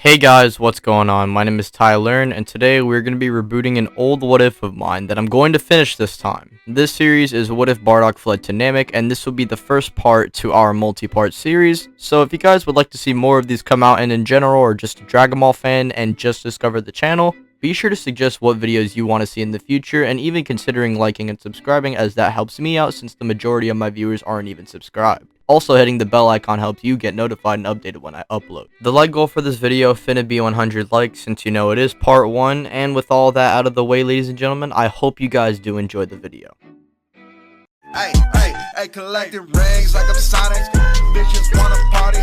Hey guys, what's going on? My name is Tyler, and today we're going to be rebooting an old what if of mine that I'm going to finish this time. This series is What If Bardock Fled to Namek, and this will be the first part to our multi-part series. So if you guys would like to see more of these come out and in general, or just a Dragon Ball fan and just discovered the channel, be sure to suggest what videos you want to see in the future, and even considering liking and subscribing, as that helps me out since the majority of my viewers aren't even subscribed. Also, hitting the bell icon helps you get notified and updated when I upload. The like goal for this video finna be 100 likes, since you know it is part 1, and with all that out of the way, ladies and gentlemen, I hope you guys do enjoy the video. Hey, collecting rings like I'm Sonic. Bitches wanna party.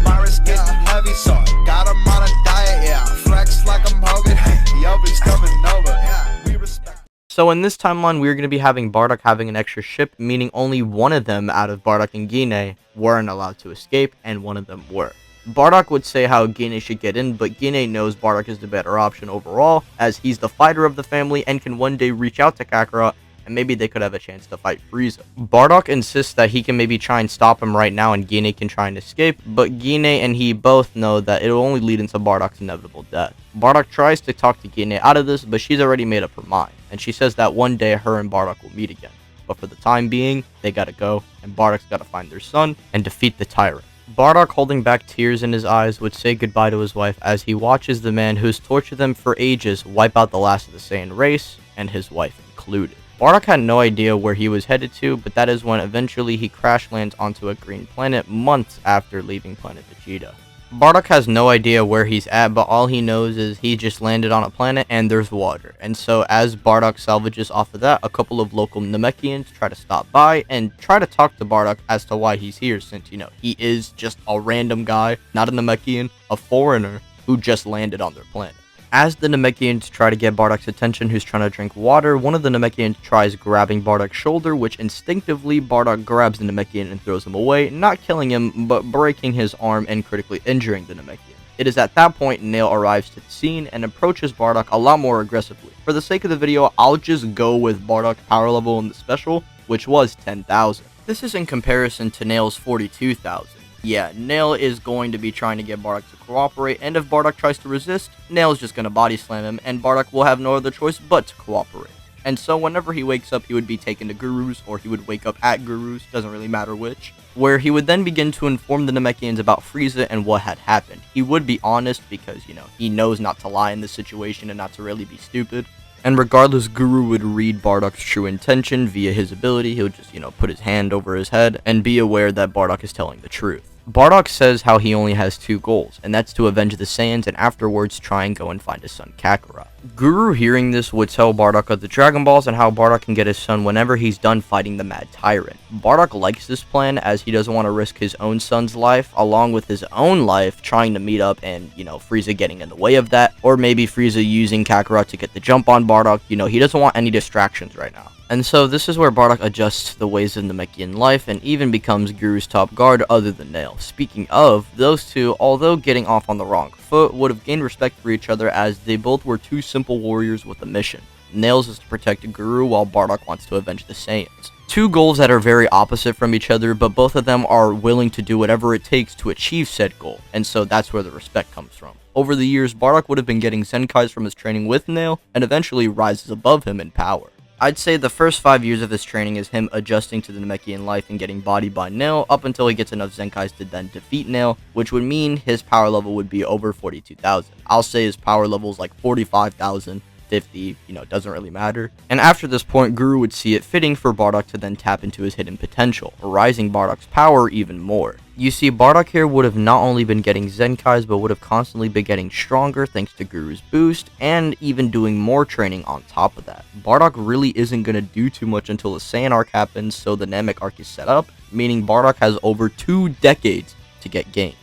Virus getting heavy, so I got 'em on a diet, yeah. Flex like I'm Hogan. The Obi's coming over, yeah. We respect. So in this timeline, we're going to be having Bardock having an extra ship, meaning only one of them out of Bardock and Guinea weren't allowed to escape, and one of them were. Bardock would say how Guinea should get in, but Guinea knows Bardock is the better option overall, as he's the fighter of the family and can one day reach out to Kakarot, and maybe they could have a chance to fight Frieza. Bardock insists that he can maybe try and stop him right now and Guinea can try and escape, but Guinea and he both know that it'll only lead into Bardock's inevitable death. Bardock tries to talk to Guinea out of this, but she's already made up her mind, and she says that one day her and Bardock will meet again. But for the time being, they gotta go, and Bardock's gotta find their son and defeat the tyrant. Bardock, holding back tears in his eyes, would say goodbye to his wife as he watches the man who's tortured them for ages wipe out the last of the Saiyan race, and his wife included. Bardock had no idea where he was headed to, but that is when eventually he crash lands onto a green planet months after leaving planet Vegeta. Bardock has no idea where he's at, but all he knows is he just landed on a planet and there's water. And so as Bardock salvages off of that, a couple of local Namekians try to stop by and try to talk to Bardock as to why he's here, since, you know, he is just a random guy, not a Namekian, a foreigner who just landed on their planet. As the Namekians try to get Bardock's attention, who's trying to drink water, one of the Namekians tries grabbing Bardock's shoulder, which instinctively Bardock grabs the Namekian and throws him away, not killing him, but breaking his arm and critically injuring the Namekian. It is at that point Nail arrives to the scene and approaches Bardock a lot more aggressively. For the sake of the video, I'll just go with Bardock's power level in the special, which was 10,000. This is in comparison to Nail's 42,000. Yeah, Nail is going to be trying to get Bardock to cooperate, and if Bardock tries to resist, Nail's just going to body slam him, and Bardock will have no other choice but to cooperate. And so whenever he wakes up, he would be taken to Guru's, or he would wake up at Guru's, doesn't really matter which, where he would then begin to inform the Namekians about Frieza and what had happened. He would be honest because, you know, he knows not to lie in this situation and not to really be stupid. And regardless, Guru would read Bardock's true intention via his ability. He'll just, you know, put his hand over his head and be aware that Bardock is telling the truth. Bardock says how he only has two goals, and that's to avenge the Saiyans and afterwards try and go and find his son Kakarot. Guru, hearing this, would tell Bardock of the Dragon Balls and how Bardock can get his son whenever he's done fighting the Mad Tyrant. Bardock likes this plan as he doesn't want to risk his own son's life along with his own life trying to meet up and, you know, Frieza getting in the way of that, or maybe Frieza using Kakarot to get the jump on Bardock. You know, he doesn't want any distractions right now. And so this is where Bardock adjusts to the ways of Namekian life and even becomes Guru's top guard other than Nail. Speaking of, those two, although getting off on the wrong foot, would have gained respect for each other as they both were two simple warriors with a mission. Nail's is to protect Guru while Bardock wants to avenge the Saiyans. Two goals that are very opposite from each other, but both of them are willing to do whatever it takes to achieve said goal, and so that's where the respect comes from. Over the years, Bardock would have been getting Zenkais from his training with Nail, and eventually rises above him in power. I'd say the first 5 years of his training is him adjusting to the Namekian life and getting bodied by Nail up until he gets enough Zenkais to then defeat Nail, which would mean his power level would be over 42,000. I'll say his power level is like 45,000, 50, you know, doesn't really matter. And after this point, Guru would see it fitting for Bardock to then tap into his hidden potential, rising Bardock's power even more. You see, Bardock here would have not only been getting Zenkais, but would have constantly been getting stronger thanks to Guru's boost, and even doing more training on top of that. Bardock really isn't going to do too much until the Saiyan arc happens, so the Namek arc is set up, meaning Bardock has over 2 decades to get gains.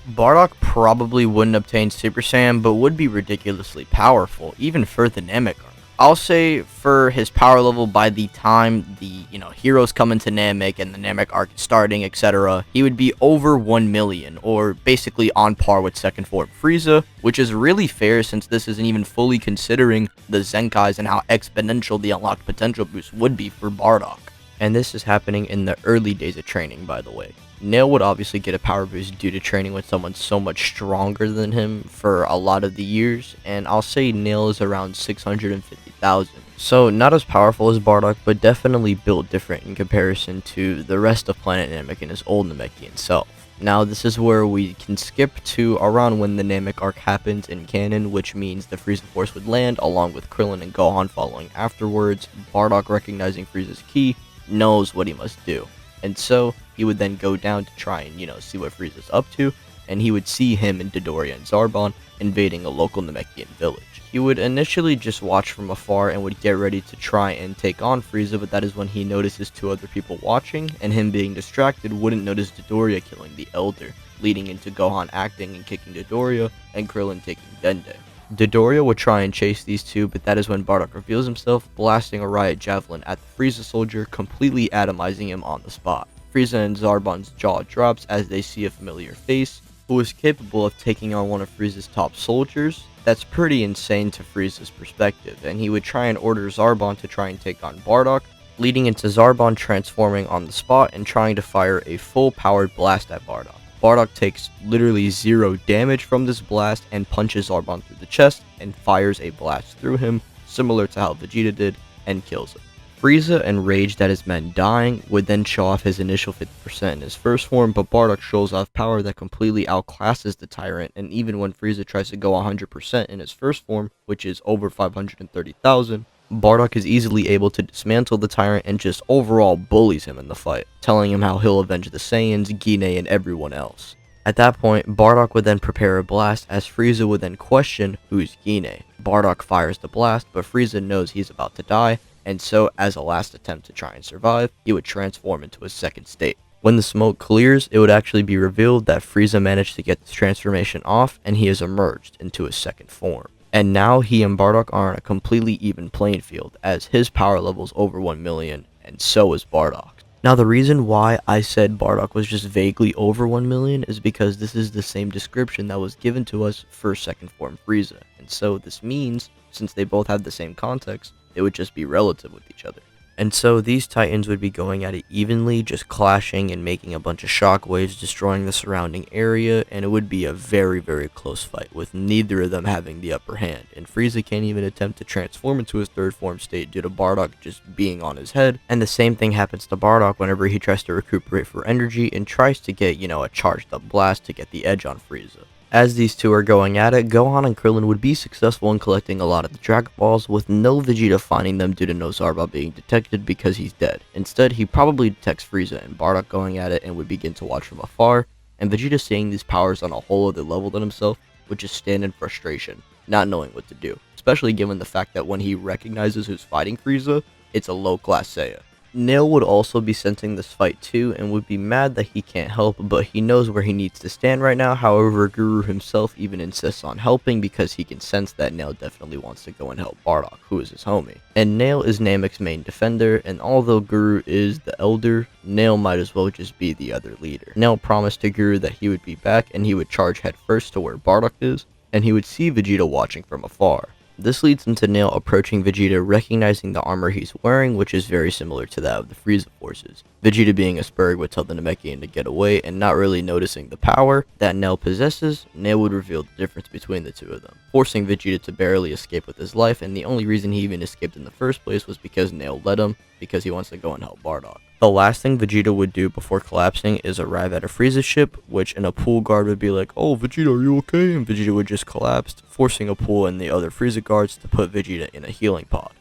Bardock probably wouldn't obtain Super Saiyan, but would be ridiculously powerful, even for the Namek arc. I'll say for his power level by the time the, heroes come into Namek and the Namek arc is starting, etc., he would be over 1 million, or basically on par with second form Frieza, which is really fair since this isn't even fully considering the Zenkais and how exponential the unlocked potential boost would be for Bardock. And this is happening in the early days of training, by the way. Nail would obviously get a power boost due to training with someone so much stronger than him for a lot of the years, and I'll say Nail is around 650,000. So not as powerful as Bardock, but definitely built different in comparison to the rest of Planet Namek and his old Namekian self. Now this is where we can skip to around when the Namek arc happens in canon, which means the Frieza Force would land along with Krillin and Gohan following afterwards. Bardock, recognizing Frieza's ki, knows what he must do. And so, he would then go down to try and, see what Frieza's up to, and he would see him and Dodoria and Zarbon invading a local Namekian village. He would initially just watch from afar and would get ready to try and take on Frieza, but that is when he notices two other people watching, and him being distracted wouldn't notice Dodoria killing the Elder, leading into Gohan acting and kicking Dodoria, and Krillin taking Dende. Dodoria would try and chase these two, but that is when Bardock reveals himself, blasting a riot javelin at the Frieza soldier, completely atomizing him on the spot. Frieza and Zarbon's jaw drops as they see a familiar face, who is capable of taking on one of Frieza's top soldiers. That's pretty insane to Frieza's perspective, and he would try and order Zarbon to try and take on Bardock, leading into Zarbon transforming on the spot and trying to fire a full-powered blast at Bardock. Bardock takes literally 0 damage from this blast and punches Zarbon through the chest and fires a blast through him, similar to how Vegeta did, and kills him. Frieza, enraged at his men dying, would then show off his initial 50% in his first form, but Bardock shows off power that completely outclasses the Tyrant, and even when Frieza tries to go 100% in his first form, which is over 530,000, Bardock is easily able to dismantle the Tyrant and just overall bullies him in the fight, telling him how he'll avenge the Saiyans, Gine, and everyone else. At that point, Bardock would then prepare a blast, as Frieza would then question who's Gine. Bardock fires the blast, but Frieza knows he's about to die, and so, as a last attempt to try and survive, he would transform into his second state. When the smoke clears, it would actually be revealed that Frieza managed to get this transformation off, and he has emerged into his second form. And now he and Bardock are on a completely even playing field, as his power level is over 1 million, and so is Bardock. Now the reason why I said Bardock was just vaguely over 1 million is because this is the same description that was given to us for second form Frieza, and so this means, since they both have the same context, they would just be relative with each other. And so these titans would be going at it evenly, just clashing and making a bunch of shockwaves, destroying the surrounding area, and it would be a very, very close fight, with neither of them having the upper hand. And Frieza can't even attempt to transform into his third form state due to Bardock just being on his head, and the same thing happens to Bardock whenever he tries to recuperate for energy and tries to get, a charged up blast to get the edge on Frieza. As these two are going at it, Gohan and Krillin would be successful in collecting a lot of the Dragon Balls, with no Vegeta finding them due to no Zarbon being detected because he's dead. Instead, he probably detects Frieza and Bardock going at it and would begin to watch from afar, and Vegeta, seeing these powers on a whole other level than himself, would just stand in frustration, not knowing what to do, especially given the fact that when he recognizes who's fighting Frieza, it's a low-class Saiyan. Nail would also be sensing this fight too, and would be mad that he can't help, but he knows where he needs to stand right now. However, Guru himself even insists on helping because he can sense that Nail definitely wants to go and help Bardock, who is his homie. And Nail is Namek's main defender, and although Guru is the elder, Nail might as well just be the other leader. Nail promised to Guru that he would be back and he would charge headfirst to where Bardock is, and he would see Vegeta watching from afar. This leads into Nail approaching Vegeta, recognizing the armor he's wearing, which is very similar to that of the Frieza forces. Vegeta, being a Spurg, would tell the Namekian to get away, and not really noticing the power that Nail possesses, Nail would reveal the difference between the two of them, forcing Vegeta to barely escape with his life, and the only reason he even escaped in the first place was because Nail let him, because he wants to go and help Bardock. The last thing Vegeta would do before collapsing is arrive at a Frieza ship, which in a pool guard would be like, "Oh, Vegeta, are you okay?" And Vegeta would just collapse, forcing a pool and the other Frieza guards to put Vegeta in a healing pod.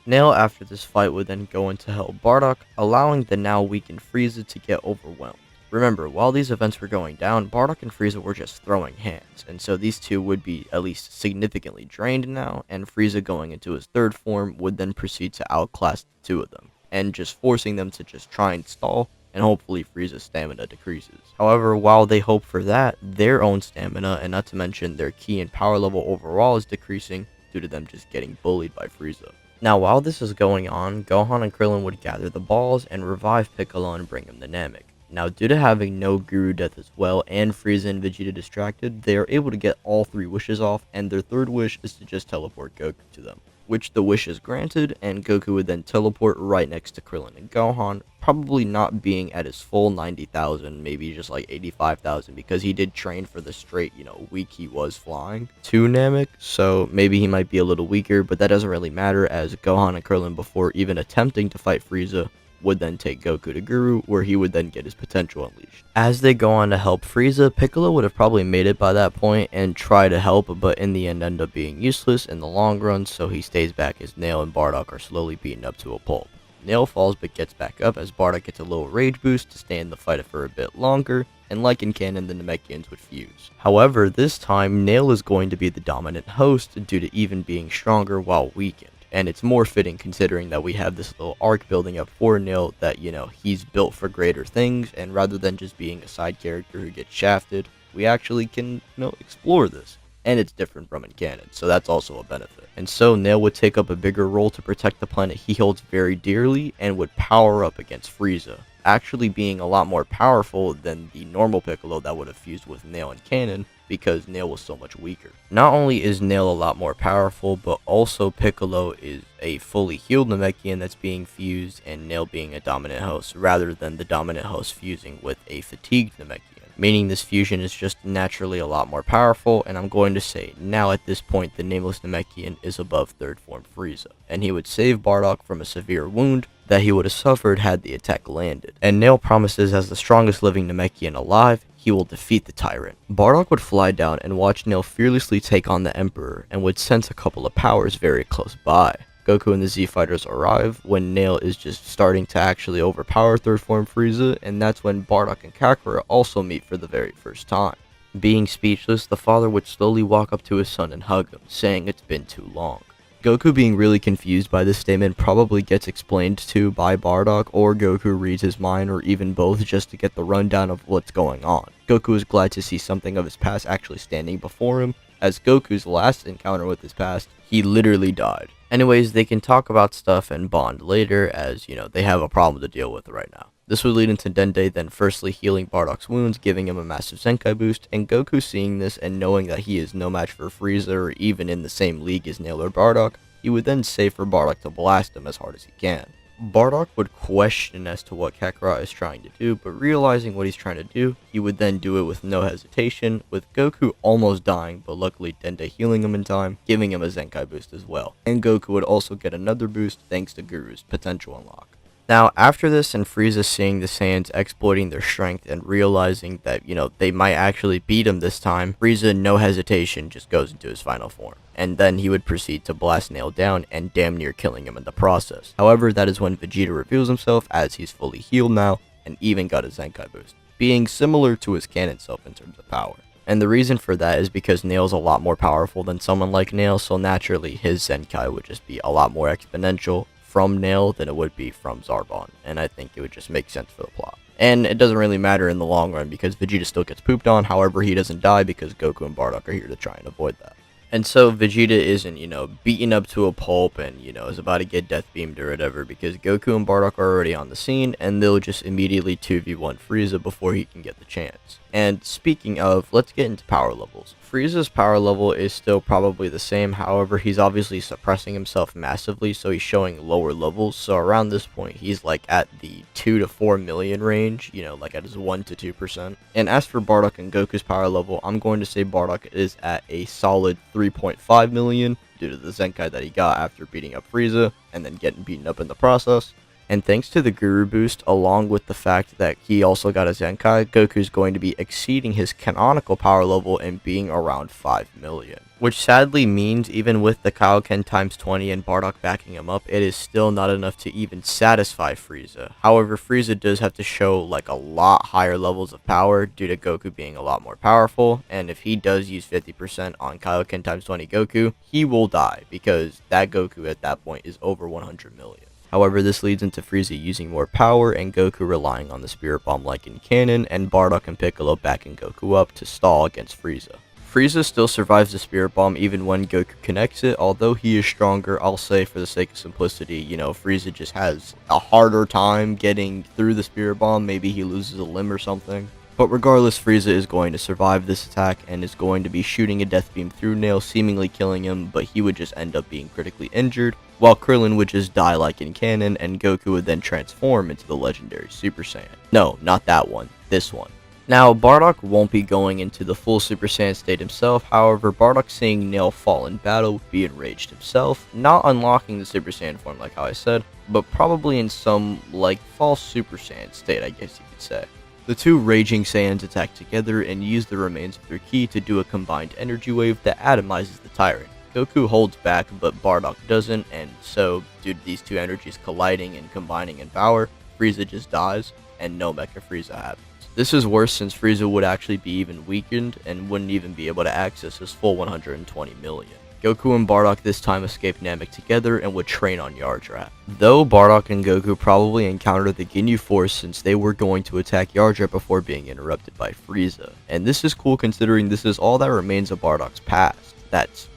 Nail, after this fight, would then go in to help Bardock, allowing the now weakened Frieza to get overwhelmed. Remember, while these events were going down, Bardock and Frieza were just throwing hands, and so these two would be at least significantly drained now, and Frieza, going into his third form, would then proceed to outclass the two of them, and just forcing them to just try and stall, and hopefully Frieza's stamina decreases. However, while they hope for that, their own stamina, and not to mention their ki and power level overall, is decreasing due to them just getting bullied by Frieza. Now, while this is going on, Gohan and Krillin would gather the balls and revive Piccolo and bring him to Namek. Now, due to having no Guru death as well, and Frieza and Vegeta distracted, they are able to get all 3 wishes off, and their third wish is to just teleport Goku to them. which the wish is granted, and Goku would then teleport right next to Krillin and Gohan, probably not being at his full 90,000, maybe just like 85,000, because he did train for the straight, week he was flying to Namek, so maybe he might be a little weaker, but that doesn't really matter, as Gohan and Krillin, before even attempting to fight Frieza, would then take Goku to Guru, where he would then get his potential unleashed. As they go on to help Frieza, Piccolo would have probably made it by that point and try to help, but in the end end up being useless in the long run, so he stays back as Nail and Bardock are slowly beaten up to a pulp. Nail falls but gets back up as Bardock gets a little rage boost to stay in the fight for a bit longer, and like in canon, the Namekians would fuse. However, this time, Nail is going to be the dominant host due to even being stronger while weakened. And it's more fitting considering that we have this little arc building up for Nail that, he's built for greater things, and rather than just being a side character who gets shafted, we actually can, explore this. And it's different from in canon, so that's also a benefit. And so Nail would take up a bigger role to protect the planet he holds very dearly, and would power up against Frieza, actually being a lot more powerful than the normal Piccolo that would have fused with Nail in canon, because Nail was so much weaker. Not only is Nail a lot more powerful, but also Piccolo is a fully healed Namekian that's being fused, and Nail being a dominant host, rather than the dominant host fusing with a fatigued Namekian. Meaning this fusion is just naturally a lot more powerful, and I'm going to say, now at this point, the nameless Namekian is above third form Frieza, and he would save Bardock from a severe wound that he would have suffered had the attack landed. And Nail promises, as the strongest living Namekian alive, he will defeat the tyrant. Bardock would fly down and watch Nail fearlessly take on the Emperor, and would sense a couple of powers very close by. Goku and the Z Fighters arrive when Nail is just starting to actually overpower third form Frieza, and that's when Bardock and Kakarot also meet for the very first time. Being speechless, the father would slowly walk up to his son and hug him, saying it's been too long. Goku being really confused by this statement probably gets explained to by Bardock, or Goku reads his mind, or even both, just to get the rundown of what's going on. Goku is glad to see something of his past actually standing before him, as Goku's last encounter with his past, he literally died. Anyways, they can talk about stuff and bond later, as, they have a problem to deal with right now. This would lead into Dende then firstly healing Bardock's wounds, giving him a massive Zenkai boost, and Goku seeing this and knowing that he is no match for Frieza or even in the same league as Nail or Bardock, he would then say for Bardock to blast him as hard as he can. Bardock would question as to what Kakarot is trying to do, but realizing what he's trying to do, he would then do it with no hesitation, with Goku almost dying, but luckily Dende healing him in time, giving him a Zenkai boost as well. And Goku would also get another boost thanks to Guru's potential unlock. Now, after this and Frieza seeing the Saiyans exploiting their strength and realizing that, they might actually beat him this time, Frieza, no hesitation, just goes into his final form. And then he would proceed to blast Nail down and damn near killing him in the process. However, that is when Vegeta reveals himself as he's fully healed now and even got a Zenkai boost, being similar to his canon self in terms of power. And the reason for that is because Nail's a lot more powerful than someone like Nail, so naturally his Zenkai would just be a lot more exponential from Nail than it would be from Zarbon, and I think it would just make sense for the plot. And it doesn't really matter in the long run because Vegeta still gets pooped on, however he doesn't die because Goku and Bardock are here to try and avoid that. And so Vegeta isn't, beaten up to a pulp and, is about to get death beamed or whatever because Goku and Bardock are already on the scene and they'll just immediately 2v1 Frieza before he can get the chance. And speaking of, let's get into power levels. Frieza's power level is still probably the same, however he's obviously suppressing himself massively, so he's showing lower levels, so around this point he's like at the 2 to 4 million range, like at his 1 to 2%. And as for Bardock and Goku's power level, I'm going to say Bardock is at a solid 3.5 million due to the Zenkai that he got after beating up Frieza and then getting beaten up in the process. And thanks to the Guru boost, along with the fact that he also got a Zenkai, Goku's going to be exceeding his canonical power level and being around 5 million. Which sadly means even with the Kaioken times 20 and Bardock backing him up, it is still not enough to even satisfy Frieza. However, Frieza does have to show like a lot higher levels of power due to Goku being a lot more powerful, and if he does use 50% on Kaioken times 20 Goku, he will die because that Goku at that point is over 100 million. However, this leads into Frieza using more power and Goku relying on the Spirit Bomb like in canon, and Bardock and Piccolo backing Goku up to stall against Frieza. Frieza still survives the Spirit Bomb even when Goku connects it, although he is stronger. I'll say for the sake of simplicity, Frieza just has a harder time getting through the Spirit Bomb, maybe he loses a limb or something. But regardless, Frieza is going to survive this attack and is going to be shooting a death beam through Nail, seemingly killing him, but he would just end up being critically injured, while Krillin would just die like in canon, and Goku would then transform into the legendary Super Saiyan. No, not that one, this one. Now, Bardock won't be going into the full Super Saiyan state himself, however, Bardock seeing Nail fall in battle would be enraged himself, not unlocking the Super Saiyan form like how I said, but probably in some, like, false Super Saiyan state, I guess you could say. The two raging Saiyans attack together and use the remains of their ki to do a combined energy wave that atomizes the Tyrant. Goku holds back, but Bardock doesn't, and so, due to these two energies colliding and combining in power, Frieza just dies, and no Mecha Frieza happens. This is worse since Frieza would actually be even weakened and wouldn't even be able to access his full 120 million. Goku and Bardock this time escape Namek together and would train on Yardrat. Though Bardock and Goku probably encountered the Ginyu Force since they were going to attack Yardrat before being interrupted by Frieza. And this is cool considering this is all that remains of Bardock's past that's,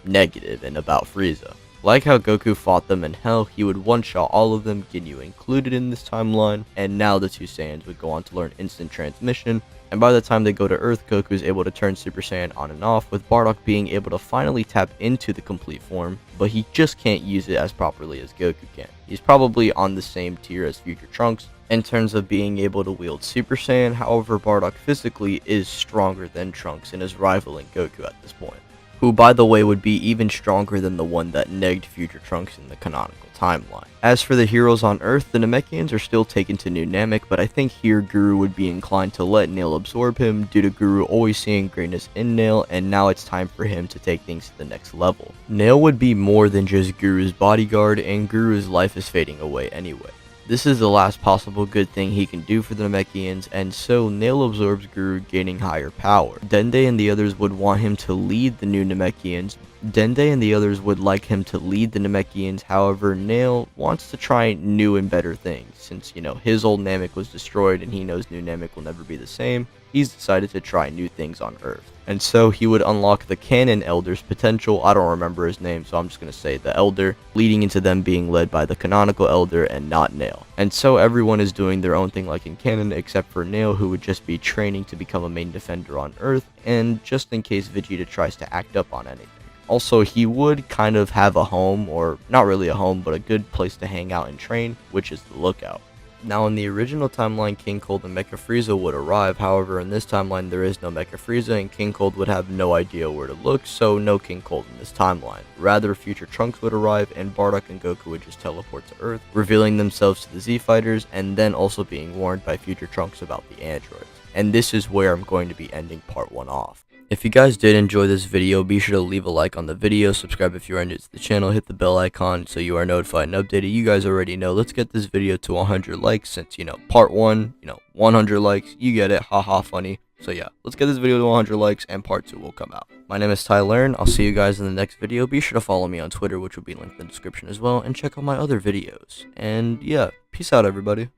negative and about Frieza. Like how Goku fought them in Hell, he would one-shot all of them, Ginyu included in this timeline, and now the two Saiyans would go on to learn instant transmission, and by the time they go to Earth, Goku is able to turn Super Saiyan on and off, with Bardock being able to finally tap into the complete form, but he just can't use it as properly as Goku can. He's probably on the same tier as Future Trunks in terms of being able to wield Super Saiyan, however Bardock physically is stronger than Trunks and is rivaling Goku at this point, who by the way would be even stronger than the one that negged Future Trunks in the canonical timeline. As for the heroes on Earth, the Namekians are still taken to New Namek, but I think here Guru would be inclined to let Nail absorb him due to Guru always seeing greatness in Nail, and now it's time for him to take things to the next level. Nail would be more than just Guru's bodyguard, and Guru's life is fading away anyway. This is the last possible good thing he can do for the Namekians, and so Nail absorbs Guru, gaining higher power. Dende and the others would want him to lead the new Namekians. However, Nail wants to try new and better things. Since, his old Namek was destroyed and he knows new Namek will never be the same, he's decided to try new things on Earth. And so he would unlock the canon Elder's potential. I don't remember his name, so I'm just going to say the Elder, leading into them being led by the canonical Elder and not Nail. And so everyone is doing their own thing like in canon, except for Nail, who would just be training to become a main defender on Earth, and just in case Vegeta tries to act up on anything. Also, he would kind of have a home, or not really a home, but a good place to hang out and train, which is the Lookout. Now, in the original timeline, King Cold and Mecha Frieza would arrive. However, in this timeline, there is no Mecha Frieza, and King Cold would have no idea where to look, so no King Cold in this timeline. Rather, Future Trunks would arrive, and Bardock and Goku would just teleport to Earth, revealing themselves to the Z Fighters, and then also being warned by Future Trunks about the androids. And this is where I'm going to be ending part 1 off. If you guys did enjoy this video, be sure to leave a like on the video, subscribe if you are new to the channel, hit the bell icon so you are notified and updated. You guys already know, let's get this video to 100 likes since, part 1, 100 likes, you get it, haha funny. So yeah, let's get this video to 100 likes and part 2 will come out. My name is Tyler, and I'll see you guys in the next video. Be sure to follow me on Twitter, which will be linked in the description as well, and check out my other videos. And yeah, peace out everybody.